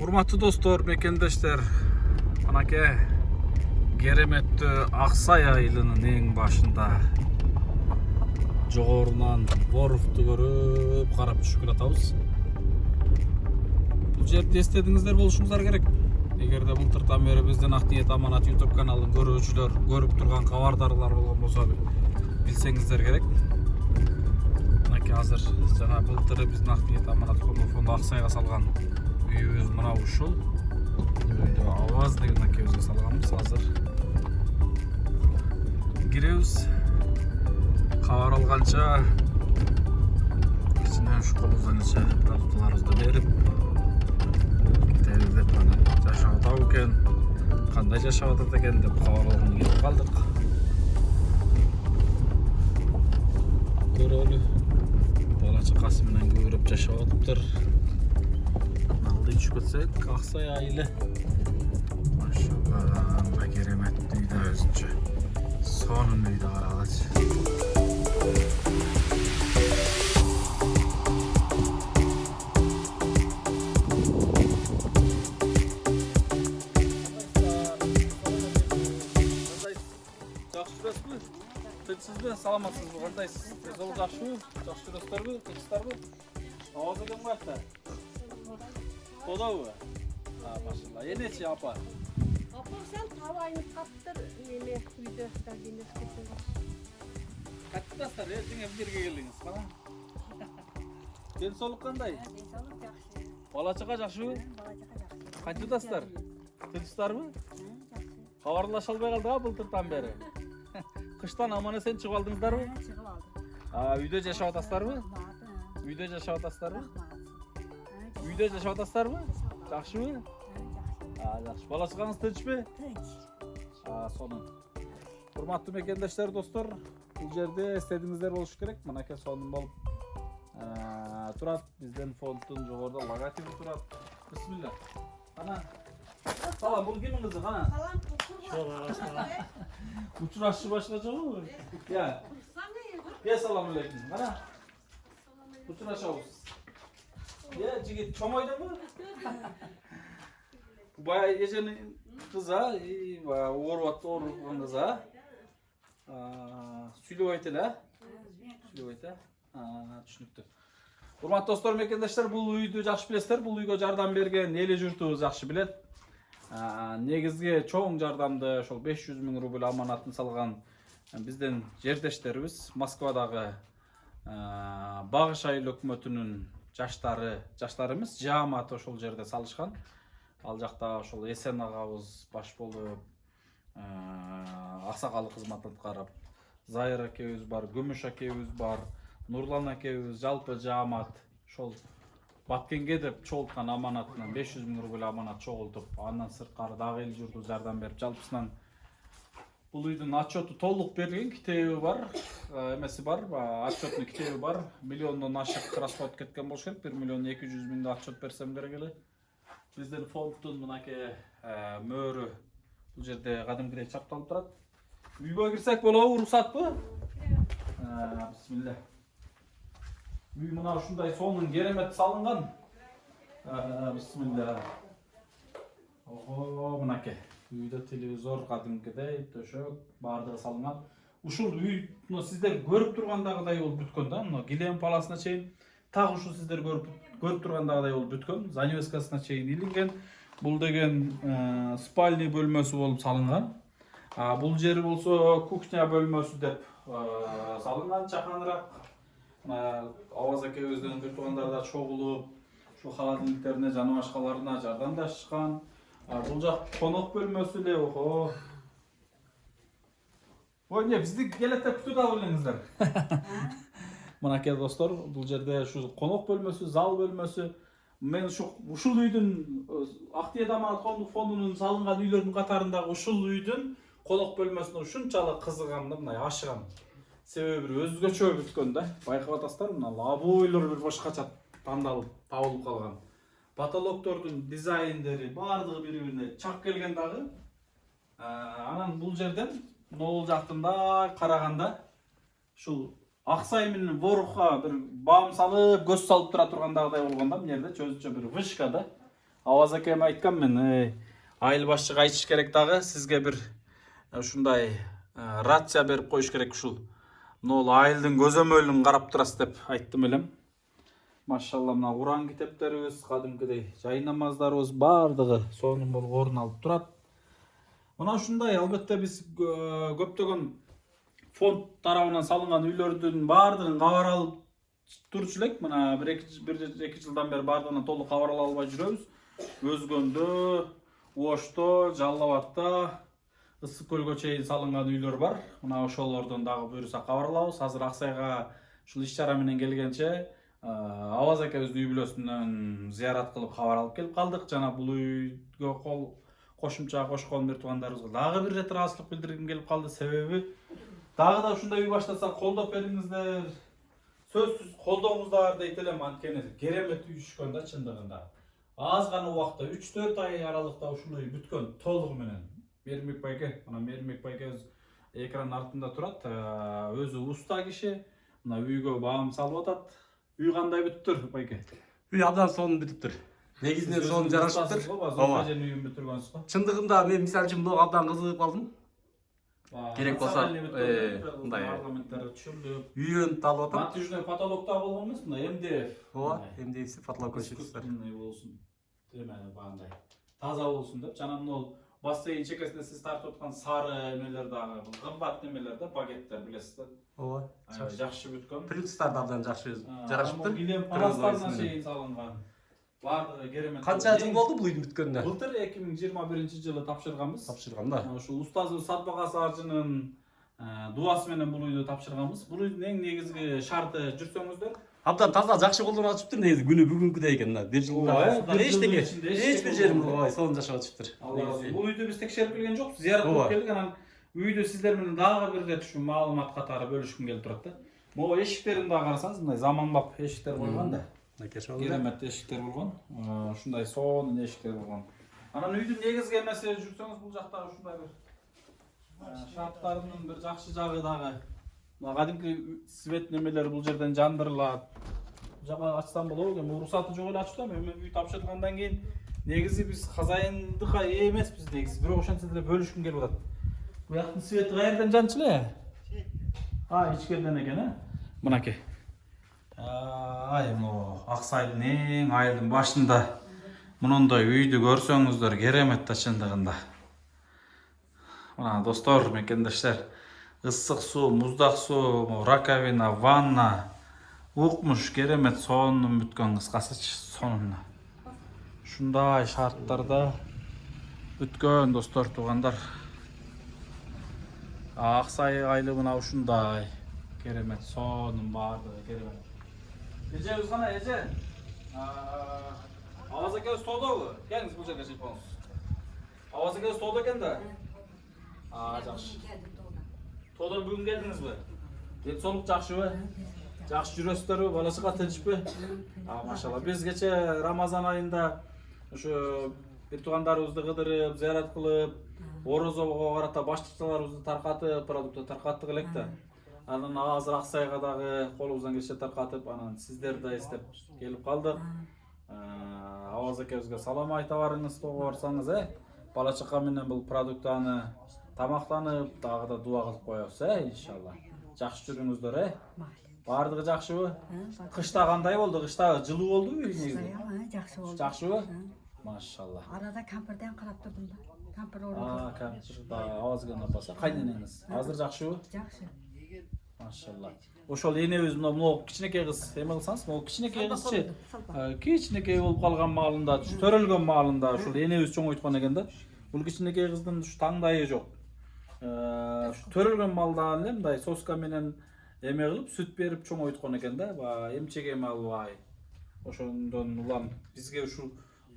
Урматтуу достор, мекендештер, анакей кереметтүү Аксай айылынын эң башында жогорунан Ворукту көрүп карап түшүп атабыз. Бул жерди эстедиңиздер болушуңуздар керек. Эгерде былтыртан бери биздин Ак ниет аманат YouTube каналын көрүүчүлөр, көрүп турган кабардарлар болгон болсо билсеңиздер керек. Анакей азыр жана былтыр биздин Ак ниет аманат фонду Аксайга салган үйүбүз мына ушул. Үйдө аваз деген акебизге салганбыз. Азыр киребиз. Кабар алганча кичине школубуздан иче продуктыларыбызды берип кетебиз деп жашап атабы экен. Кандай жашап атат экен деп кабар алган келип калдык. Көрөлү. Бала чакасы менен көбүрөөп жашап атыптыр. Düşüp etsek, Aksay aile. Maşallah, keremetliydi özünce. Sonundaydı aralıç. Жақсы мı? Тексіз бе? Саламатсыз бе? Қандайсыз? Жол жақсы мı? Жақсы жүресіздер бе? Тексіздер бе? Ауыз екен бе атта? Oda mı? Ha maşallah. Yeneci apa? Apa sen tavayını kaptır neme uydu da deniz kesin. Kaçtaslar ya? Sen hep birge geldiniz falan. Densoluk qanday? Densoluk yaxşı. Bala chaqa yaxshi? Bala chaqa yaxşı. Qanchadasizlar? Tinchsizlarmi? Yaxşı. Xabarlasha olmay qoldi-a bultirdan beri. Qishdan amon-eson chiqib oldingizlarmi? Chiqib oldik. Ha, uyda yashab otasizlarmi? Uyda yashab otasizlarmi? Uyda yashab otasizlarmi? Yaxshimi? Ha, yaxshi. Bola chaqangiz tinchmi? Tinch. Ha, sonun. Hurmatlı mekendeşler, dostlar, bu yerde istediğinizler oluşu gerek. Manake sonun bolup turat. Bizden fondun jogorda logotipi turat. Bismillah. Ana. Salam, bu kimin kızı? Ana. Salam kukur. Uçuraşçı başlaca mı? Ya. Ya selamun aleyküm. Ana. Uçuraşağız. Ya cigit çomayda mı? Bayağı gecenin kıza, bayağı uğurvatlı uğurvatlı kıza. Süylü oytela. Süylü oyta. Düşünüktü. Hurmatlı dostlar, mekendeşler, bu uydu жақсы білесіздер. Бұл үйге жардам берген елі жұртыбыз жақсы білет. Негізге чоң жардамды шол 500 000 рубль аманатын салған бізден жердештеріміз Москвадағы Бағыш айыл өкмөтүнүн жаштарымыз жааматы ошол жерде салышкан. Ал жакта ошол Эсен агабыз баш болуп, аксакалдык кызмат аткарып, Зайыр акебиз бар, Күмүш акебиз бар, Нурлан акебиз, жалпы жаамат ошол Баткенге деп чогулткан аманатынан 500 000 рубль аманат чогултуп, андан сырткары дагы эл журту жардам берип, жалпысынан бул үйдүн отчету толук берилген, китеби бар, эмеси бар, отчетный китеби бар. Миллиондон ашык расход кеткен болуш керек. 1 200 000 отчет берсем керек эле. Биздин фонддун мынакей мөөрү бул жерде кадимкидей чапталып турат. Үйгө кирсек болобу, уруксатпы? Бисмилlah. Үй мына ушундай сонун керемет салынган. Бисмилlah. Ого, мынакей. Үйдө телевизор кадимкидей, төшөк баардыгы салынган. Ушул үй сиздер көрүп тургандагыдай болуп бүткөн да, мына килем паласына чейин так ушул сиздер көрүп тургандагыдай болуп бүткөн. Занавескасына чейин илинген. Бул деген спальный бөлмөсү болуп салынган. Бул жери болсо кухня бөлмөсү деп салынган, чаканыраак. Аваз акебиздин бир туугандар да чогулуп, ушу холодильниктерине жана башкаларына жардамдашышкан. Бул жак конок бөлмөсү эле, ого. Ой, не, бизди келетеп күтүп алып элеңиздер. Мынакей достор, бул жерде ушу конок бөлмөсү, зал бөлмөсү. Мен ушул үйдүн Ак ниет аманат фондунун салынган үйлөрдүн катарындагы ушул үйдүн конок бөлмөсүнө ушунчалык кызыгам да, мындай ашыгам. Себеби бир өзгөчө бүткөн да. Байкап атасыздар, мына лабойлор бир башкача тандалып, табылып калган. Потолоктордун дизайндери баардыгы бири-бирине чак келген дагы. Анан бул жерден Нол жактында караганда ушул Аксай менен Ворукка бир баам салып, көз салып тура тургандагыдай болгон да, мына жерде чөзүчө бир вышка да. Аваз акем айткам мен, айыл башчыга айтыш керек дагы, сизге бир ушундай рация берип коюш керек ушул. Могул айылдын көзөмөлүн карап турасыз деп айттым элем. Машалла, мына Куран китептерибиз, кадимкидей жай намаздарыбыз бардыгы сонун болуп орун алып турат. Мына ушундай, албетте биз көптөгөн фонд тарабынан салынган үйлөрдүн бардыгын кабар алып турчу элек. Мына бир эки жылдан бери бардыгынан толук кабар ала албай жүрөбүз. Өзгөндө, Ошто, Жалал Абадта, Ысык көлгө чейин салынган үйлөр бар. Мына ошолордон дагы буюрса кабар алабыз. Азыр Аксайга ушул иш-чара менен келгенче Аваз акебиздин үй бүлөсүнөн зыярат кылып кабар алып келип калдык. Жана бул үйгө кошумча кошкон бир туугандарыбызга дагы бир рет ыраазычылык билдиргим келип калды. Себеби дагы да ушундай үй баштасак колдоп бериңиздер. Сөзсүз колдооңузда бар дейт элем, анткени керемет үй түшкөн да чындыгында. Аз гана убакта 3-4 ай аралыкта ушул үй бүткөн толугу менен. Меримбек байке, мына Меримбек байкебиз экран артында турат. Өзү уста киши. Мына үйгө баам салып атат. Үй кандай бүттүр байке? Үй абдан сонун бүтүптүр. Негизинен сонун жарашыптыр. Ооба. Сен үйүн бүтүргөнсүз го. Чындыгында мен мисалы үчүн мынга абдан кызыгып калдым. Керек болсо, мындай парламенттер түшүрүлүп, үйүн талып атам. натыжный потолокта болгон эмес, мына МДФ. Ооба, МДФ потолок көчүрүптүр. болсун. Демек бандай таза болсун деп. Жана мына бассейн чекесине сиз тартып аткан сары эмелер дагы, бул кымбат эмелер да, багеттер билесиз да. Ооба. Жакшы бүткөн. Плюстар да абдан жакшы жарашыптыр. Килем паластарына чейин салынган. Бардыгы керемет. Канча жыл болду бул үйдүн бүткөнүнө? Былтыр 2021-жылы тапшырганбыз. Тапшырган да. Ушул устазыбыз Сатбагас Аржынын дуасы менен бул үйдү тапшырганбыз. Бул үйдүн эң негизги шарты жүрсөңүздөр, Абдан таза жакшы колдонуп атышыптыр негизи. Күнү бүгүнкүдөй экен да. Бир жылда эчтеке, эч бир жерин булбай сонун жашап атышыптыр. бул үйдү биз текшерип келген жокпуз, зыярат кылып келдик. Анан үйдү сиздер менен дагы бир рет ушу маалымат катары бөлүшкүм келип турат да. Могу эшиктерин дагы карасаңыз, мындай заманбап эшиктер койгон да. Керемет эшиктер болгон. Ушундай сонун эшиктер болгон. Анан үйдүн негизги эмеси жүрсөңүз, бул жактагы ушундай бир шарттарынын бир жакшы жагы дагы. Мына кадимки свет немелер бул жерден жандырылат. Жака ачсам болобу, эми уруксаты жок эле ачтым. Эми үй тапшырылгандан кийин негизи биз казайындыкка ээ эмеспиз негизи. Бирок ошентсе деле бөлүшкүм келип атат. Буяктын свети каерден жанчу эле? Ичкерден экен, Мынакей. Мына Аксайдын эң айылдын башында мындай үйдү көрсөңүздөр керемет да чындыгында. Мына достор, мекендештер, ысык суу, муздак суу, раковина, ванна, укмуш керемет сонун бүткөн, кыскасычы сонун. Ушундай шарттарда бүткөн достор, туугандар. Аксай айылы мына ушундай керемет сонун бардыгы керемет. Эжебиз кана, эже. Аваз акебиз тоодобу? Келиңиз бул жерге чыгып. Аваз акебиз тоодо экен да. Жакшы. Тоодон бүгүн келдиңизби? Ден соолук жакшыбы? Жакшы жүрөсүздөрбү? Бала чага тынчпы? Машалла. Биз кече Рамазан айында ошо бир туугандарыбызды кыдырып, зыярат кылып, орозого карата баштыкчаларыбызды таркатып, продукты таркаттык элек да. Анан азыр Аксайга дагы колубуздан келиши таркатып, анан сиздерди да эстеп келип калдык. Аваз акебизге салам айта барыңыз, тоого барсаңыз, бала чака менен бул продуктаны тамактанып, дагы да дуа кылып коебуз, иншалла. Жакшы жүрүңүздөр, Бардыгы жакшыбы? Кышта кандай болду? Кышта жылуу болдубу үйүңүз? Жакшы болду. Жакшыбы? Машалла. Арада кампирден карап турдум да. Кампир кампир да авазган апасы. Кайненеңиз. Азыр жакшыбы? Жакшы. Машалла. Ошол энебиз могу кичинекей кыз, эме кылсаңыз, могу кичинекей кызчы. Кичинекей болуп калган маалында, төрөлгөн маалында ушул энебиз чоңойткон экен да. Бул кичинекей кыздын ушу таңдайы жок. Төрөлгөн маалда эле мындай соска менен эме кылып сүт берип чоңойткон экен да. Эмчек эме албай. Ошондон улам бизге ушул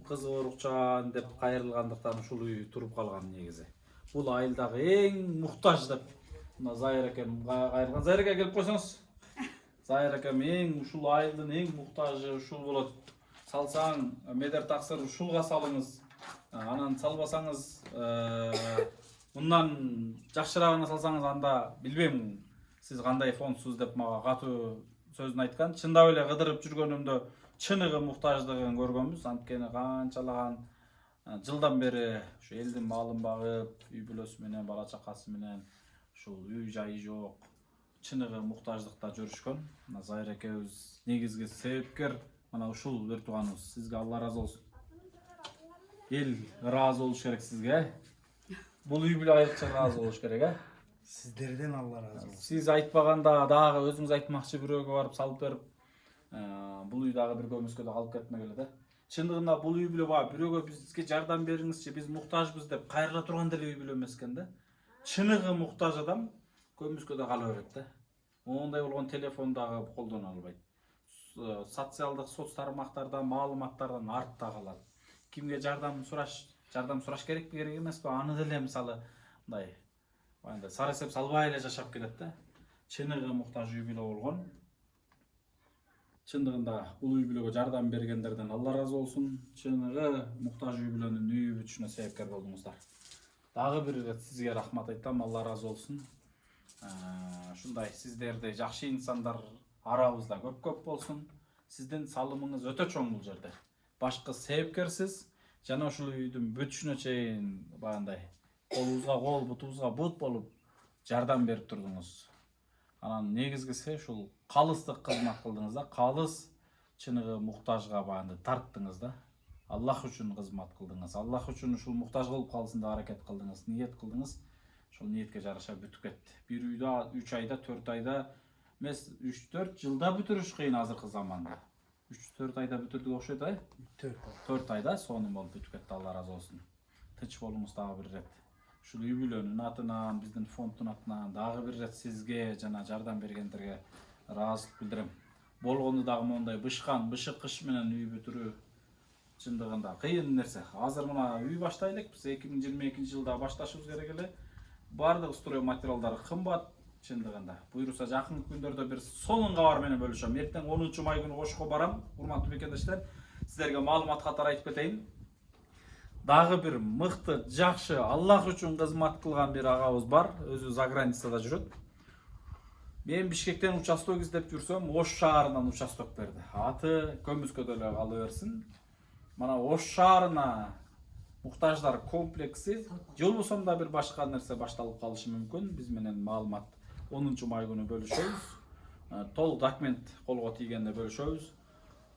кызыгырукчан деп кайрылгандыктан ушул үй туруп калган негизи. Бул айылдагы эң муктаж деп мына Зайыр акем кайрылган. Зайыр аке келип койсоңуз. Зайыр акем эң ушул айылдын эң муктажы ушул болот. Салсаң медер таксыр ушулга салыңыз. Анан салбасаңыз мындан жакшыраагына салсаңыз, анда билбейм сиз кандай фондсуз деп мага катуу сөзүн айткан. Чындап эле кыдырып жүргөнүмдө чыныгы муктаждыгын көргөнбүз. Анткени канчалаган жылдан бери ушу элдин малын багып, үй бүлөсү менен, бала чакасы менен ушул үй жайы жок, чыныгы муктаждыкта жүрүшкөн. Мына Зайыр экебиз негизги себепкер. Мына ушул бир тууганыбыз. Сизге Алла ыраазы болсун. Эл ыраазы болуш керек сизге. Бул үй бүлө айрыкча ыраазы болуш керек, Сиздерден Алла разы болсун. Сиз айтпаганда дагы өзүңүз айтмакчы бирөөгө барып салып берип, бул үй дагы бир көмүскөдө калып кетмегиле да. Чындыгында бул үй бүлө баа бирөөгө бизге жардам бериңизчи, биз муктажбыз деп кайрыла турган деле үй бүлө эмес экен да. Чыныгы муктаж адам көмүскөдө кала берет да. Ондай болгон телефон дагы колдоно албайт. Социалдык соц тармактардан, маалыматтардан артта калат. Кимге жардам сураш керекпи, керек эмеспи? Аны деле мисалы мындай сары эсеп салбай эле жашап келет да. Чыныгы муктаж үй бүлө болгон. Чындыгында бул үй бүлөгө жардам бергендерден Алла ыраазы болсун. Чыныгы муктаж үй бүлөнүн үйү бүтүшүнө себепкер болдуңуздар. Дагы бир ирет сизге рахмат айтам, Алла ыраазы болсун. Ушундай сиздердей жакшы инсандар арабызда көп болсун. Сиздин салымыңыз өтө чоң бул жерде. Башкы себепкерсиз жана ушул үйдүн бүтүшүнө чейин баягындай колубузга кол, бутубузга бут болуп жардам берип турдуңуз. Анан негизгиси ушул калыстык кызмат кылдыңыз да, калыс чыныгы муктажга баягындай тарттыңыз да. Аллах үчүн кызмат кылдыңыз. Аллах үчүн ушул муктаж кылып калсын деп аракет кылдыңыз, ниет кылдыңыз. Ошол ниетке жараша бүтүп кетти. Бир үйдө 3 айда, 4 айда эмес, 3-4 жылда бүтүрүш кыйын азыркы заманда. 3-4 айда бүтүрдүк окшойт, 4 айда сонун болуп бүтүп кетти, Алла ыраазы болсун. Тынч болуңуз дагы бир ирет. Ушул үй бүлөнүн атынан, биздин фонддун атынан дагы бир ирет сизге жана жардам бергендерге ыраазычылык билдирем. Болгону дагы мондай бышык кыш менен үй бүтүрүү чындыгында кыйын нерсе. Азыр мына үй баштайлык, биз 2022-жылда башташыбыз керек эле. Бардык строй материалдары кымбат чындыгында. Буйруса жакын күндөрдө бир сонун кабар менен бөлүшөм. Эртең 10-май күнү Ошко барам. Урматтуу мекендештер, сиздерге маалымат катары айтып кетейин. Дагы бир мыкты, жакшы, Аллах үчүн кызмат кылган бир агабыз бар. Өзү заграницада жүрөт. Мен Бишкектен участок издеп жүрсөм, Ош шаарынан участок берди. Аты Көмүскөдө эле кала берсин. Мана Ош шаарына муктаждар комплекси жыл болсом да бир башка нерсе башталып калышы мүмкүн. Биз менен маалымат 10-май күнү бөлүшөбүз. Толук документ колго тийгенде бөлүшөбүз.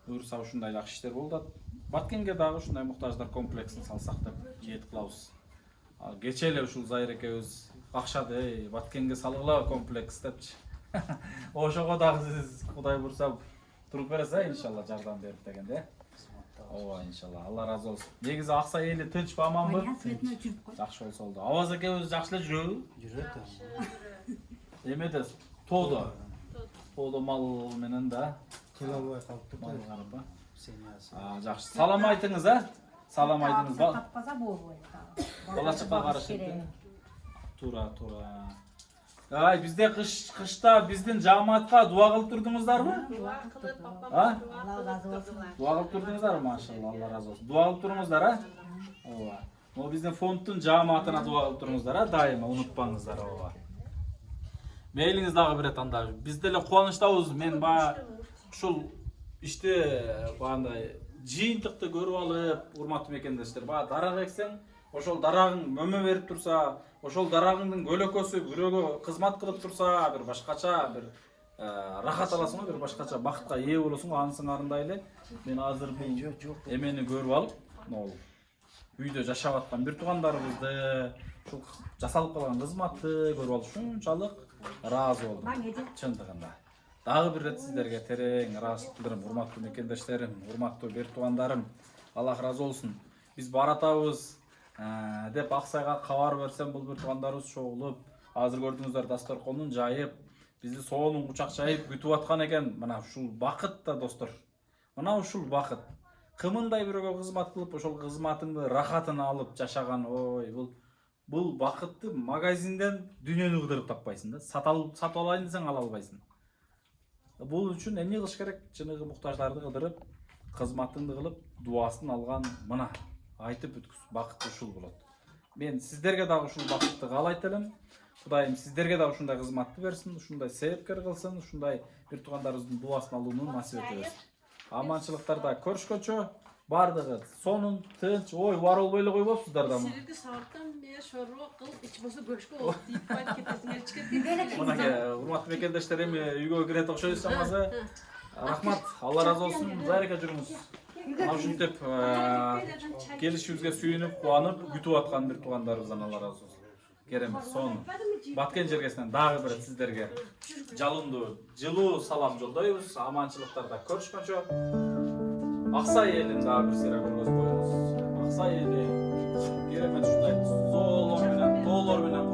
Буюрса ушундай жакшы иштер болот. Баткенге дагы ушундай муктаждар комплексин салсак деп ниет кылабыз. Кече эле ушул Зайыр экебиз какшады, Баткенге салгыла комплекс депчи. Ошого дагы сиз Кудай бурса туруп бересиз, иншалла жардам берип дегенде. Ооба, иншалла. Алла ыраазы болсун. Негизи Акса эли тынчпы, аманбы? Жакшы болсо болду. Абаз экебиз жакшы эле жүрөбү? Жүрөт. Эмеде тоодо мал менен да Келе албай калыптыр. мал карапа. Семьясы. Жакшы. Салам айтыңыз, Салам айтыңыз. Таппаса болбойт. Бала чакка карашып. Туура. Бизде кышта биздин жамаатка дуа кылып турдуңуздарбы? Дуа кылып папам Алла разы болсун. Дуа кылып турдуңуздарбы? Машалла, Алла разы болсун. Дуа кылып туруңуздар, Ооба. Могу биздин фонддун жамаатына дуа кылып туруңуздар, дайыма унутпаңыздар, ооба. Мейлиңиз дагы бир анда. Биз деле кубанычтабыз. Мен ушул ишти баягындай жыйынтыкты көрүп алып, урматтуу мекендештер, дарак эксең, ошол дарагың мөмө берип турса, ошол дарагыңдын көлөкөсү бирөөгө кызмат кылып турса, бир башкача бир рахат аласың, бир башкача бакытка ээ болосуң, анысыңарындай эле. Мен азыр бул эмени көрүп алып, могу үйдө жашап аткан бир туугандарыбызды, ушул жасалып калган кызматты көрүп алып ушунчалык ыраазы болдум. Чындыгында. Дагы бир рет сиздерге терең ыраазычылык билдирем, урматтуу мекендештерим, урматтуу бир туугандарым. Аллах ыраазы болсун. Биз баратабыз деп Аксайга кабар берсем, бул бир туугандарыбыз чогулуп, азыр көрдүңүздөр дасторконун жайып, бизди сонун кучак жайып күтүп аткан экен. Мына ушул бакыт да, достор. Мына ушул бакыт. Кымындай бирөөгө кызмат кылып, ошол кызматыңды рахатын алып жашаган, бул бакытты магазинден дүйнөнү кыдырып таппайсың да. Сатып алайын десең ала албайсың. Бул үчүн эмне кылыш керек? Чыныгы муктаждарды кыдырып, кызматыңды кылып, дуасын алган мына айтып бүткүс. Бакыт ушул болот. Мен сиздерге дагы ушул бакытты каалайт элем. Кудайым сиздерге дагы ушундай кызматты берсин, ушундай себепкер кылсын, ушундай бир туугандарыбыздын дуасын алууну насип эте берсин. Amançılıktarda көрүшкөнчө бардыгы сонун тынч ой бар болбой эле койбопсуздар да. Силерге сааттан бери шоруа кылып ич болсо көчкө болуп тийип кайтып кетесиңер чикет. Мынакей урматтуу мекендештер эми үйгө кирет окшойсуз амазы. Рахмат, Алла разы болсун. Зайрека жүрүңүз. Мына ушинтип келишибизге сүйүнүп, кубанып күтүп аткан бир туугандарыбыздан Алла разы болсун. Керемет, сонун. Баткен жергесинен дагы бир сиздерге жалындуу, жылуу салам жолдойбуз. Аманчылыктарда көрүшкөнчө. Аксай элин дагы бир сыйра көргөзүп коебуз. Аксай эли керемет ушундай зоолор менен, тоолор менен